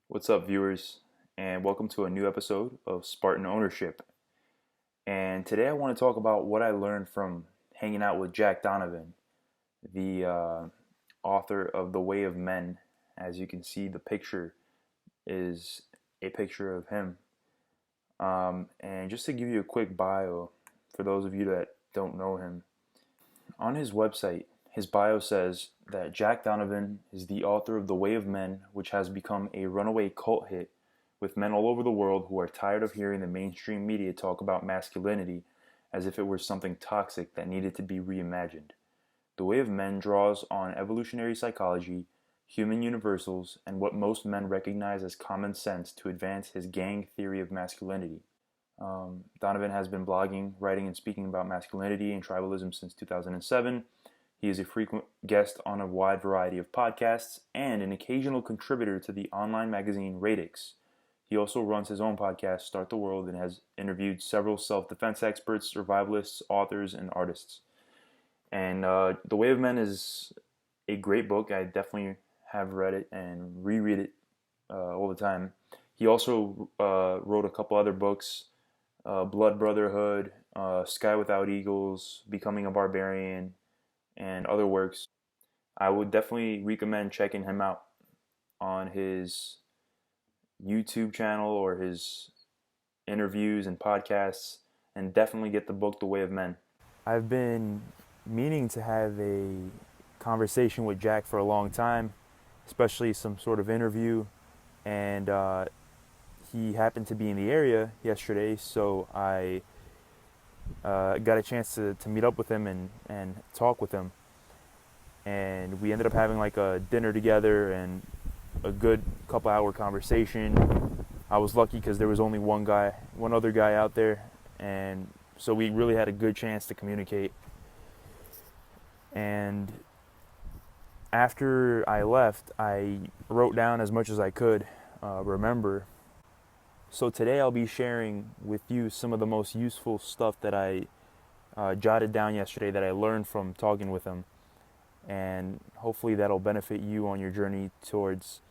What's up, viewers, and welcome to a new episode of Spartan Ownership. And today I want to talk about what I learned from hanging out with Jack Donovan, the author of The Way of Men. As you can see, the picture is a picture of him. And just to give you a quick bio for those of you that don't know him, on his website, his bio says that Jack Donovan is the author of The Way of Men, which has become a runaway cult hit with men all over the world who are tired of hearing the mainstream media talk about masculinity as if it were something toxic that needed to be reimagined. The Way of Men draws on evolutionary psychology, human universals, and what most men recognize as common sense to advance his gang theory of masculinity. Donovan has been blogging, writing, and speaking about masculinity and tribalism since 2007. He is a frequent guest on a wide variety of podcasts and an occasional contributor to the online magazine Radix. He also runs his own podcast, Start the World, and has interviewed several self-defense experts, survivalists, authors, and artists. And The Way of Men is a great book. I definitely have read it and reread it all the time. He also wrote a couple other books, Blood Brotherhood, Sky Without Eagles, Becoming a Barbarian, and other works. I would definitely recommend checking him out on his YouTube channel or his interviews and podcasts, and definitely get the book The Way of Men. I've been meaning to have a conversation with Jack for a long time, especially some sort of interview, and he happened to be in the area yesterday, so I got a chance to meet up with him and talk with him. And we ended up having like a dinner together and a good couple hour conversation. I was lucky because there was only one other guy out there, and so we really had a good chance to communicate. And after I left, I wrote down as much as I could remember. So today I'll be sharing with you some of the most useful stuff that I jotted down yesterday that I learned from talking with him, and hopefully that'll benefit you on your journey towards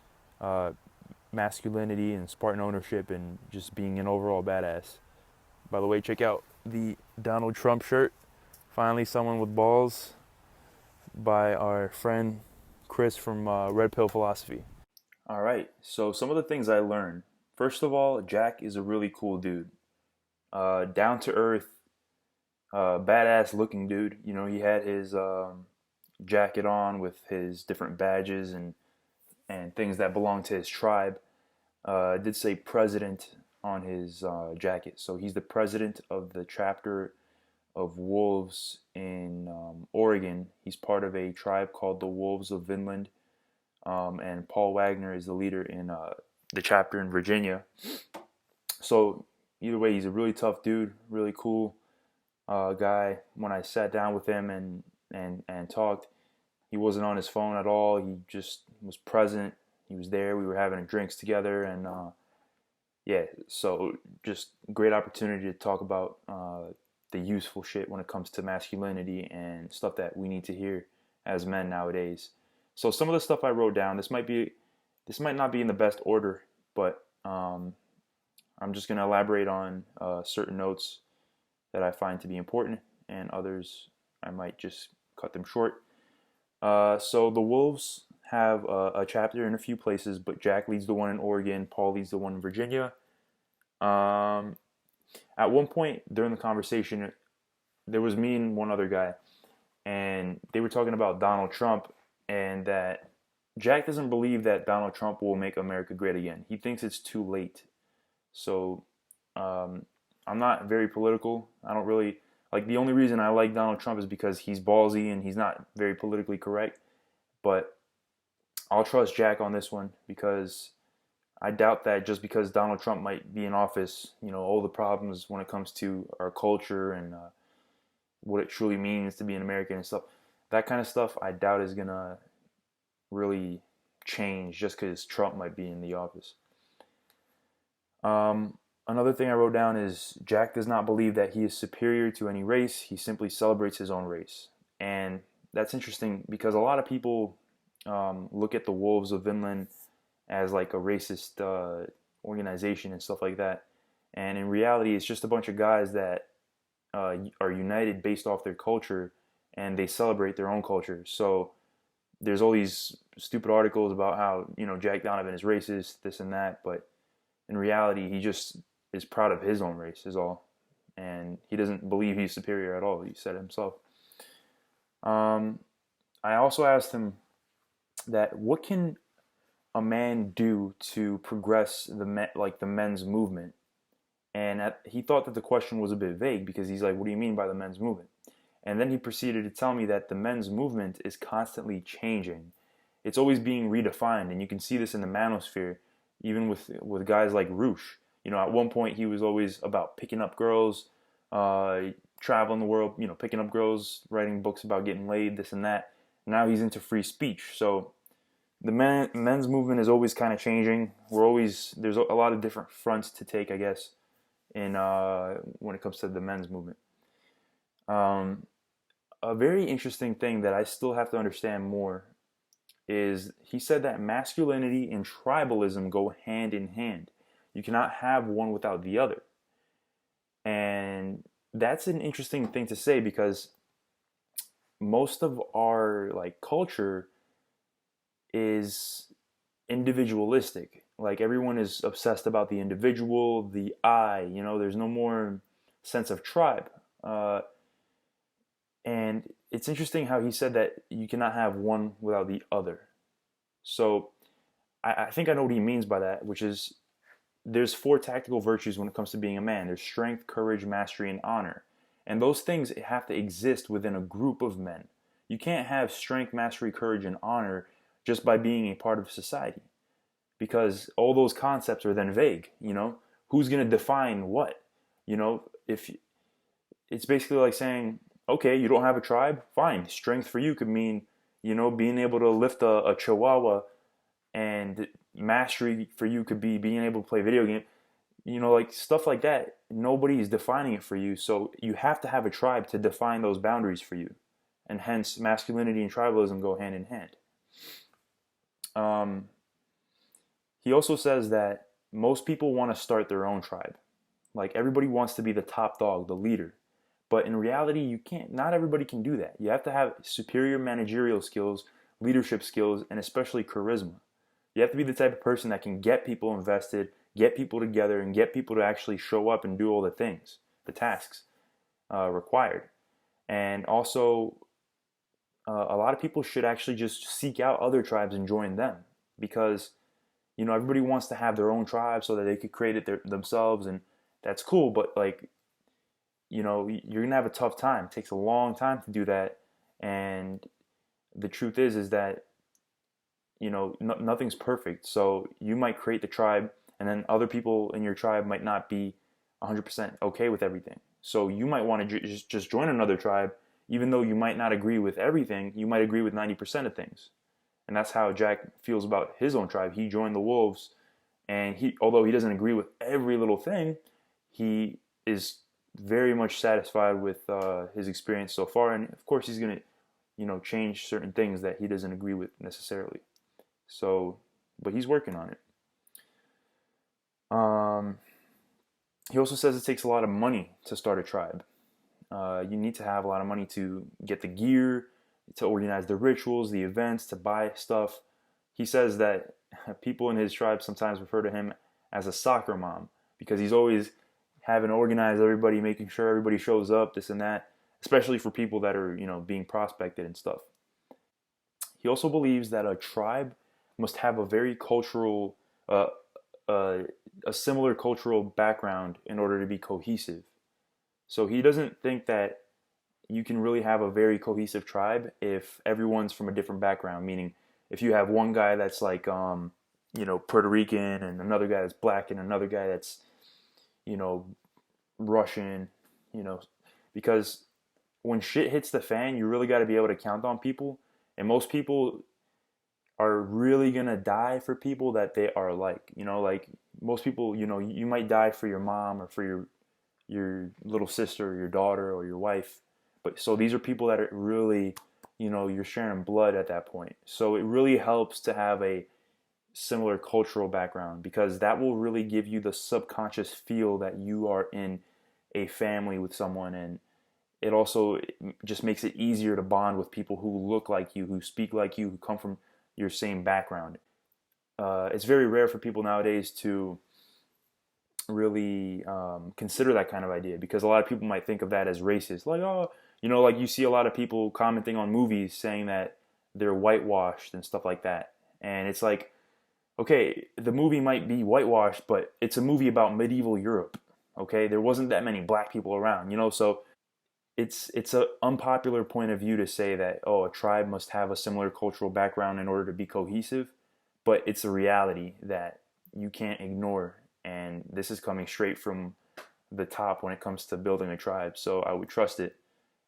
masculinity and Spartan ownership and just being an overall badass. By the way, check out the Donald Trump shirt, Finally Someone with Balls, by our friend Chris from Red Pill Philosophy. All right, so some of the things I learned. First of all, Jack is a really cool dude. Down to earth, badass looking dude. You know, he had his jacket on with his different badges and things that belong to his tribe. It did say president on his jacket. So he's the president of the chapter of wolves in Oregon. He's part of a tribe called the Wolves of Vinland. And Paul Wagner is the leader in the chapter in Virginia. So either way, he's a really tough dude, really cool guy. When I sat down with him and talked, he wasn't on his phone at all. He just was present. He was there. We were having drinks together, and yeah, so just great opportunity to talk about the useful shit when it comes to masculinity and stuff that we need to hear as men nowadays. So some of the stuff I wrote down, this might not be in the best order, but I'm just going to elaborate on certain notes that I find to be important, and others I might just cut them short. So the Wolves have a chapter in a few places, but Jack leads the one in Oregon, Paul leads the one in Virginia. At one point during the conversation, there was me and one other guy, and they were talking about Donald Trump, and that Jack doesn't believe that Donald Trump will make America great again. He thinks it's too late. So I'm not very political. I don't really like, the only reason I like Donald Trump is because he's ballsy and he's not very politically correct. But I'll trust Jack on this one, because I doubt that just because Donald Trump might be in office, you know, all the problems when it comes to our culture and what it truly means to be an American and stuff, that kind of stuff, I doubt is going to really change just because Trump might be in the office. Another thing I wrote down is Jack does not believe that he is superior to any race. He simply celebrates his own race. And that's interesting because a lot of people look at the Wolves of Vinland as like a racist organization and stuff like that. And in reality, it's just a bunch of guys that are united based off their culture, and they celebrate their own culture. So there's all these stupid articles about how, Jack Donovan is racist, this and that, but in reality, he just is proud of his own race, is all. And he doesn't believe he's superior at all. He said it himself. I also asked him that what can a man do to progress the men's movement? And he thought that the question was a bit vague, because he's like, what do you mean by the men's movement? And then he proceeded to tell me that the men's movement is constantly changing. It's always being redefined, and you can see this in the manosphere, even with guys like Roosh. At one point he was always about picking up girls, traveling the world, picking up girls, writing books about getting laid, this and that. Now he's into free speech. So the men's movement is always kind of changing. There's a lot of different fronts to take, I guess, in when it comes to the men's movement. A very interesting thing that I still have to understand more is he said that masculinity and tribalism go hand in hand. You cannot have one without the other. And that's an interesting thing to say, because most of our culture is individualistic. Like, everyone is obsessed about the individual, the I. There's no more sense of tribe. And it's interesting how he said that you cannot have one without the other. So I think I know what he means by that, which is there's 4 tactical virtues when it comes to being a man. There's strength, courage, mastery, and honor. And those things have to exist within a group of men. You can't have strength, mastery, courage, and honor just by being a part of society, because all those concepts are then vague. Who's going to define what? If it's basically like saying, okay, you don't have a tribe, fine. Strength for you could mean, being able to lift a chihuahua, and mastery for you could be being able to play video game. Stuff like that. Nobody's defining it for you, so you have to have a tribe to define those boundaries for you. And hence, masculinity and tribalism go hand in hand. He also says that most people want to start their own tribe. Like, everybody wants to be the top dog, the leader. But in reality, you can't. Not everybody can do that. You have to have superior managerial skills, leadership skills, and especially charisma. You have to be the type of person that can get people invested, get people together, and get people to actually show up and do all the things, the tasks required. And also, a lot of people should actually just seek out other tribes and join them, because everybody wants to have their own tribe so that they could create it themselves, and that's cool. But you're gonna have a tough time. It takes a long time to do that, and the truth is that nothing's perfect. So you might create the tribe, and then other people in your tribe might not be 100% okay with everything. So you might want to just join another tribe, even though you might not agree with everything. You might agree with 90% of things. And that's how Jack feels about his own tribe. He joined the Wolves, and although he doesn't agree with every little thing, he is very much satisfied with his experience so far. And of course, he's going to, change certain things that he doesn't agree with necessarily. So, but he's working on it. He also says it takes a lot of money to start a tribe. You need to have a lot of money to get the gear, to organize the rituals, the events, to buy stuff. He says that people in his tribe sometimes refer to him as a soccer mom, because he's always having to organize everybody, making sure everybody shows up, this and that, especially for people that are, being prospected and stuff. He also believes that a tribe must have a very cultural, a similar cultural background in order to be cohesive. So he doesn't think that you can really have a very cohesive tribe if everyone's from a different background. Meaning, if you have one guy that's like, Puerto Rican, and another guy that's black, and another guy that's, Russian, because when shit hits the fan, you really got to be able to count on people. And most people are really going to die for people that they are like. Like, most people, you might die for your mom, or for your little sister, or your daughter, or your wife. But so these are people that are really, you're sharing blood at that point. So it really helps to have a similar cultural background, because that will really give you the subconscious feel that you are in a family with someone. And it also just makes it easier to bond with people who look like you, who speak like you, who come from your same background. It's very rare for people nowadays to really consider that kind of idea, because a lot of people might think of that as racist. Like, oh, like you see a lot of people commenting on movies saying that they're whitewashed and stuff like that. And it's like, okay, the movie might be whitewashed, but it's a movie about medieval Europe. Okay, there wasn't that many black people around, so it's an unpopular point of view to say that, oh, a tribe must have a similar cultural background in order to be cohesive, but it's a reality that you can't ignore, and this is coming straight from the top when it comes to building a tribe. So I would trust it,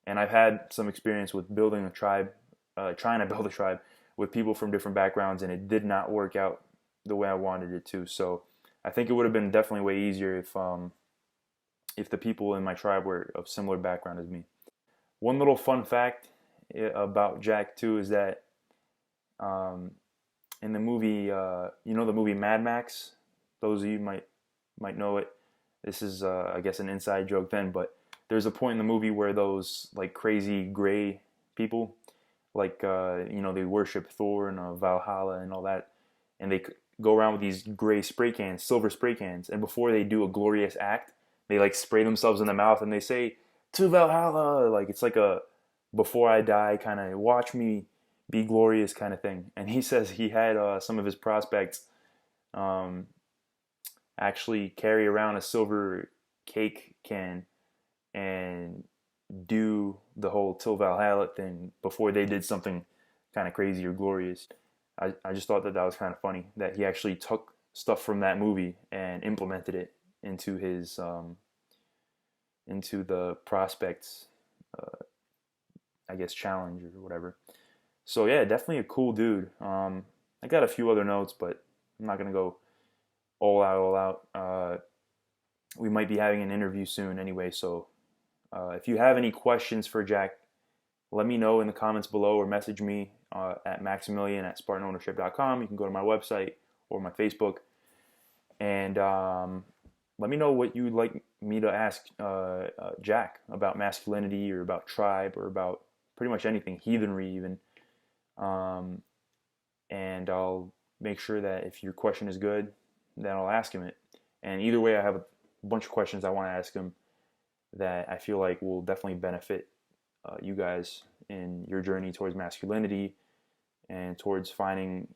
and I've had some experience with building a tribe, trying to build a tribe with people from different backgrounds, and it did not work out the way I wanted it to. So I think it would have been definitely way easier if the people in my tribe were of similar background as me. One little fun fact about Jack too is that in the movie, the movie Mad Max. Those of you might know it. This is, I guess, an inside joke then, but there's a point in the movie where those like crazy gray people, like they worship Thor and Valhalla and all that, and they go around with these gray spray cans, silver spray cans, and before they do a glorious act, they like spray themselves in the mouth and they say, "To Valhalla!" Like it's like a before I die kind of watch me be glorious kind of thing. And he says he had some of his prospects actually carry around a silver cake can and do the whole Till Valhalla thing before they did something kind of crazy or glorious. I just thought that was kind of funny that he actually took stuff from that movie and implemented it into his into the prospects I guess challenge or whatever. So yeah, definitely a cool dude. I got a few other notes, but I'm not gonna go all out. We might be having an interview soon anyway, so if you have any questions for Jack, let me know in the comments below or message me at maximilian@spartanownership.com. You can go to my website or my Facebook, and let me know what you'd like me to ask Jack about masculinity or about tribe or about pretty much anything, heathenry even. And I'll make sure that if your question is good, then I'll ask him it. And either way, I have a bunch of questions I want to ask him that I feel like will definitely benefit you guys in your journey towards masculinity and towards finding,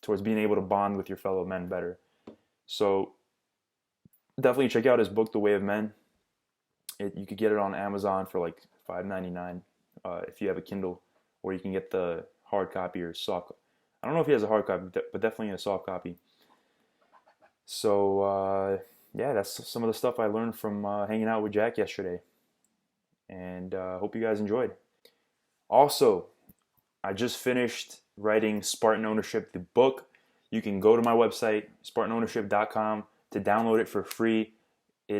towards being able to bond with your fellow men better. So definitely check out his book, The Way of Men. You could get it on Amazon for like $5.99 if you have a Kindle, or you can get the hard copy or soft. I don't know if he has a hard copy, but definitely a soft copy. So yeah, that's some of the stuff I learned from hanging out with Jack yesterday, and hope you guys enjoyed. Also, I just finished writing Spartan Ownership, the book. You can go to my website, spartanownership.com, to download it for free. It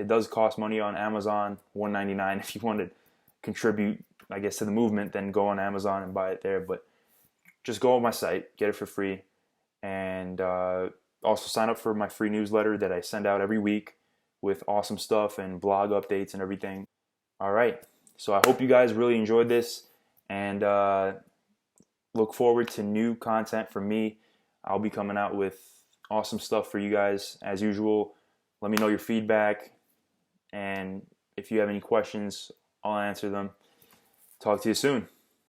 does cost money on Amazon, $1.99. If you want to contribute, I guess, to the movement, then go on Amazon and buy it there. But just go on my site, get it for free, and also sign up for my free newsletter that I send out every week with awesome stuff and blog updates and everything. All right, so I hope you guys really enjoyed this, and look forward to new content from me. I'll be coming out with awesome stuff for you guys as usual. Let me know your feedback, and if you have any questions, I'll answer them. Talk to you soon.